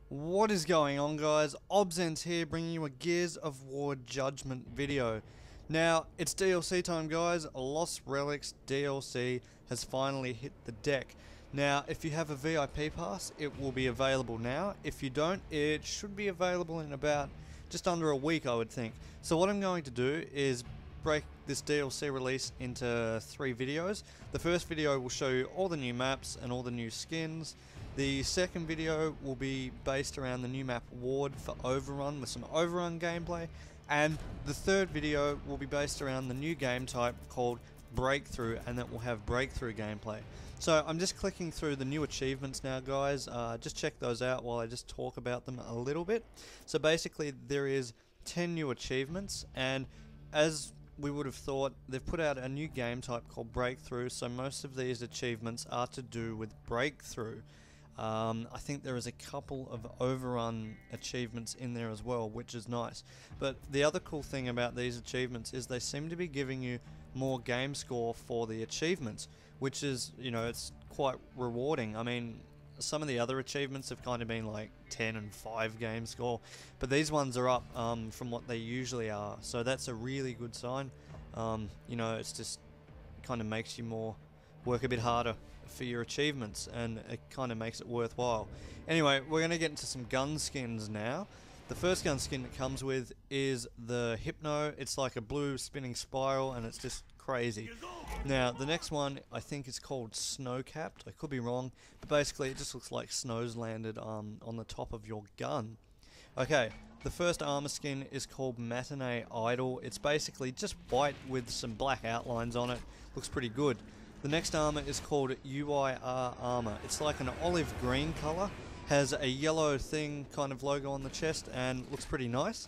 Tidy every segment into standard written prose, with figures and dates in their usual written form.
What is going on, guys? obZenz here, bringing you a Gears of War Judgment video. Now, it's DLC time, guys. Lost Relics DLC has finally hit the deck. Now, if you have a VIP pass, it will be available now. If you don't, it should be available in about just under a week, I would think. So what I'm going to do is break this DLC release into 3 videos. The first video will show you all the new maps and all the new skins. The second video will be based around the new map Ward for Overrun with some Overrun gameplay. And the third video will be based around the new game type called Breakthrough, and that will have Breakthrough gameplay. So I'm just clicking through the new achievements now, guys. Just check those out while I just talk about them a little bit. So basically there is 10 new achievements, and as we would have thought, they've put out a new game type called Breakthrough, so most of these achievements are to do with Breakthrough. I think there is a couple of Overrun achievements in there as well, which is nice. But the other cool thing about these achievements is they seem to be giving you more game score for the achievements, which is, you know, it's quite rewarding. I mean, some of the other achievements have kind of been like 10 and 5 game score, but these ones are up from what they usually are, so that's a really good sign. You know, it's just kind of makes you more work a bit harder for your achievements, and it kind of makes it worthwhile. Anyway, we're going to get into some gun skins now. The first gun skin it comes with is the Hypno. It's like a blue spinning spiral, and it's just crazy. Now, the next one I think is called Snow Capped. I could be wrong, but basically it just looks like snow's landed on the top of your gun. Okay, the first armor skin is called Matinee Idol. It's basically just white with some black outlines on it. Looks pretty good. The next armor is called UIR Armor. It's like an olive green color, has a yellow thing kind of logo on the chest, and looks pretty nice.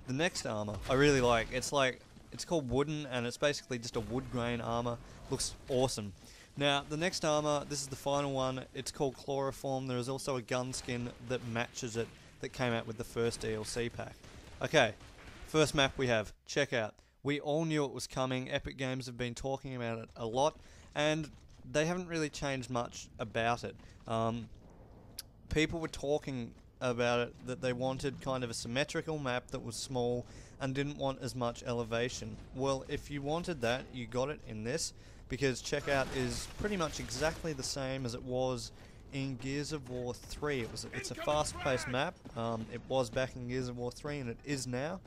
The next armor I really like. It's called Wooden, and it's basically just a wood grain armor. Looks awesome. Now, the next armor, this is the final one. It's called Chloroform. There is also a gun skin that matches it that came out with the first DLC pack. Okay, first map we have. Check out. We all knew it was coming. Epic Games have been talking about it a lot, and they haven't really changed much about it. People were talking about it that they wanted kind of a symmetrical map that was small and didn't want as much elevation. Well, if you wanted that, you got it in this, because Checkout is pretty much exactly the same as it was in Gears of War 3. It's a fast-paced map. It was back in Gears of War 3, and it is now.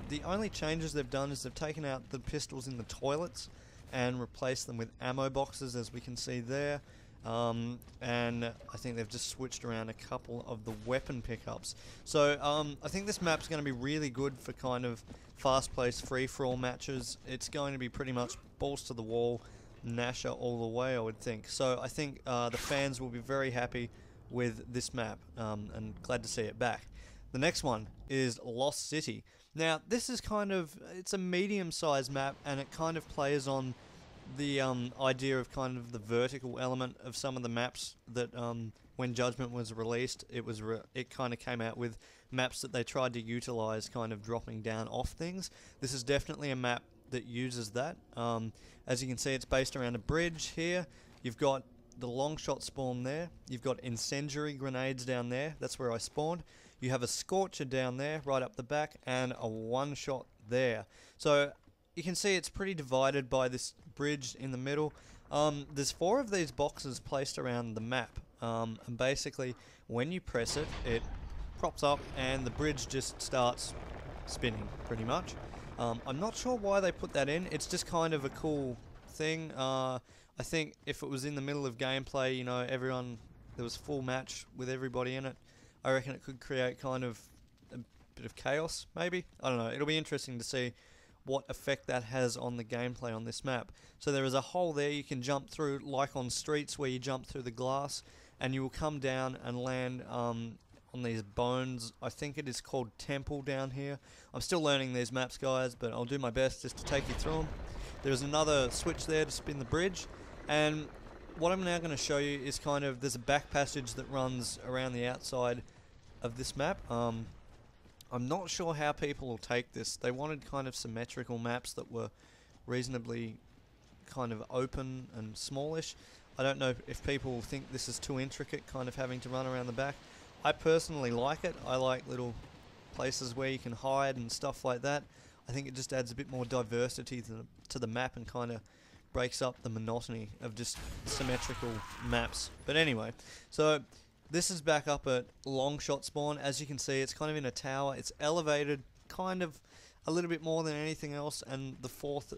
The only changes they've done is they've taken out the pistols in the toilets and replaced them with ammo boxes, as we can see there. And I think they've just switched around a couple of the weapon pickups. So I think this map's going to be really good for kind of fast-paced free-for-all matches. It's going to be pretty much balls to the wall, Nasher all the way, I would think. So I think the fans will be very happy with this map, and glad to see it back. The next one is Lost City. Now, this is it's a medium-sized map, and it kind of plays on the idea of kind of the vertical element of some of the maps that when Judgment was released, it kind of came out with maps that they tried to utilize, kind of dropping down off things. This is definitely a map that uses that. As you can see, it's based around a bridge here. You've got the long shot spawn there. You've got incendiary grenades down there. That's where I spawned. You have a Scorcher down there, right up the back, and a one-shot there. So you can see it's pretty divided by this bridge in the middle. There's 4 of these boxes placed around the map, and basically when you press it, it props up and the bridge just starts spinning, pretty much. I'm not sure why they put that in. It's just kind of a cool thing. I think if it was in the middle of gameplay, you know, there was full match with everybody in it, I reckon it could create kind of a bit of chaos, maybe? I don't know. It'll be interesting to see what effect that has on the gameplay on this map. So there is a hole there you can jump through, like on Streets where you jump through the glass, and you will come down and land on these bones. I think it is called Temple down here. I'm still learning these maps, guys, but I'll do my best just to take you through them. There's another switch there to spin the bridge, and what I'm now going to show you is there's a back passage that runs around the outside of this map. I'm not sure how people will take this. They wanted kind of symmetrical maps that were reasonably kind of open and smallish. I don't know if people think this is too intricate, kind of having to run around the back. I personally like it. I like little places where you can hide and stuff like that. I think it just adds a bit more diversity to the map and kind of breaks up the monotony of just symmetrical maps. But anyway, so this is back up at long shot spawn. As you can see, it's kind of in a tower. It's elevated kind of a little bit more than anything else, and the fourth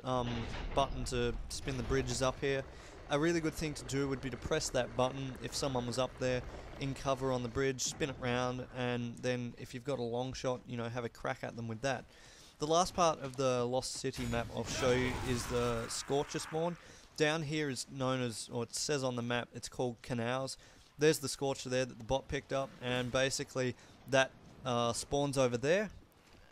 button to spin the bridge is up here. A really good thing to do would be to press that button if someone was up there in cover on the bridge, spin it round, and then if you've got a long shot, you know, have a crack at them with that. The last part of the Lost City map I'll show you is the Scorcher spawn. Down here is known as, or it says on the map, it's called Canals. There's the Scorcher there that the bot picked up, and basically that spawns over there.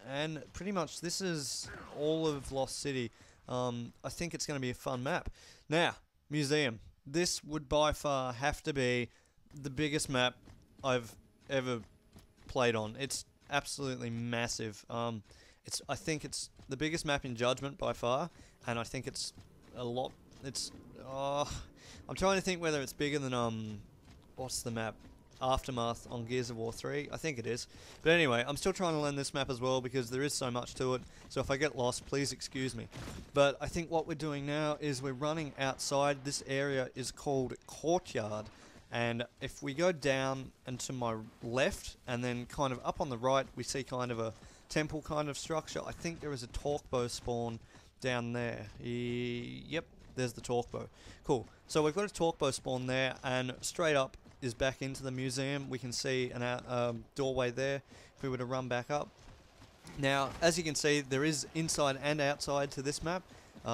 And pretty much this is all of Lost City. I think it's going to be a fun map. Now, Museum. This would by far have to be the biggest map I've ever played on. It's absolutely massive. I think it's the biggest map in Judgment by far, and I think it's a lot. I'm trying to think whether it's bigger than what's the map? Aftermath on Gears of War 3. I think it is. But anyway, I'm still trying to learn this map as well because there is so much to it. So if I get lost, please excuse me. But I think what we're doing now is we're running outside. This area is called Courtyard. And if we go down and to my left and then kind of up on the right, we see kind of a temple kind of structure. I think there is a torque-bow spawn down there. Yep, there's the torque-bow. Cool. So we've got a torque-bow spawn there, and straight up is back into the museum. We can see an doorway there if we were to run back up. Now, as you can see, there is inside and outside to this map,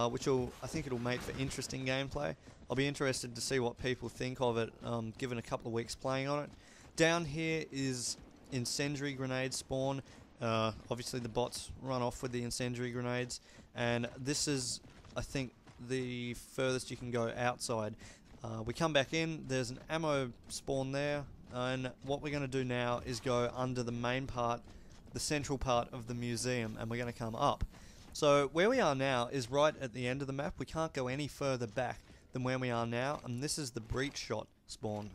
which I think it'll make for interesting gameplay. I'll be interested to see what people think of it, given a couple of weeks playing on it. Down here is incendiary grenade spawn. Obviously the bots run off with the incendiary grenades, and this is, I think, the furthest you can go outside. We come back in, there's an ammo spawn there, and what we're going to do now is go under the main part, the central part of the museum, and we're going to come up. So where we are now is right at the end of the map. We can't go any further back than where we are now, and this is the breach shot spawn.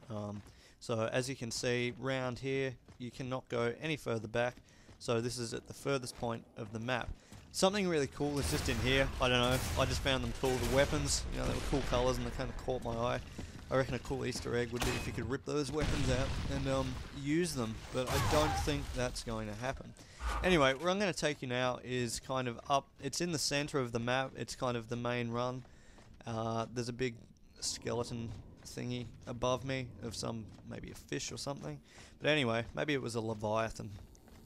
So as you can see, round here, you cannot go any further back, so this is at the furthest point of the map. Something really cool is just in here. I don't know, I just found them cool. The weapons, you know, they were cool colours and they kind of caught my eye. I reckon a cool Easter egg would be if you could rip those weapons out and use them, but I don't think that's going to happen. Anyway, where I'm going to take you now is kind of up. It's in the centre of the map. It's kind of the main run. There's a big skeleton thingy above me of maybe a fish or something. But anyway, maybe it was a leviathan.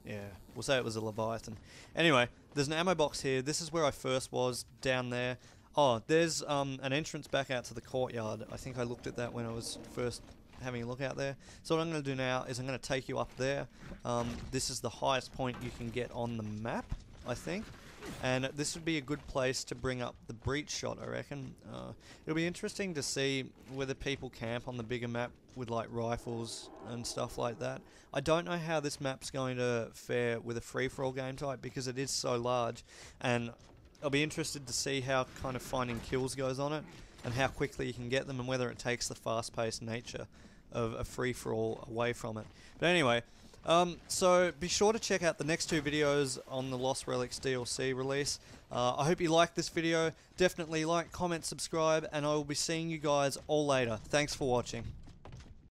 Yeah, we'll say it was a leviathan. Anyway, there's an ammo box here. This is where I first was, down there. Oh, there's an entrance back out to the courtyard. I think I looked at that when I was first having a look out there. So what I'm going to do now is I'm going to take you up there. This is the highest point you can get on the map, I think. And this would be a good place to bring up the breach shot, I reckon. It'll be interesting to see whether people camp on the bigger map with like rifles and stuff like that. I don't know how this map's going to fare with a free-for-all game type because it is so large, and I'll be interested to see how kind of finding kills goes on it and how quickly you can get them and whether it takes the fast-paced nature of a free-for-all away from it. But anyway, so be sure to check out the next two videos on the Lost Relics DLC release. I hope you liked this video. Definitely like, comment, subscribe, and I will be seeing you guys all later. Thanks for watching.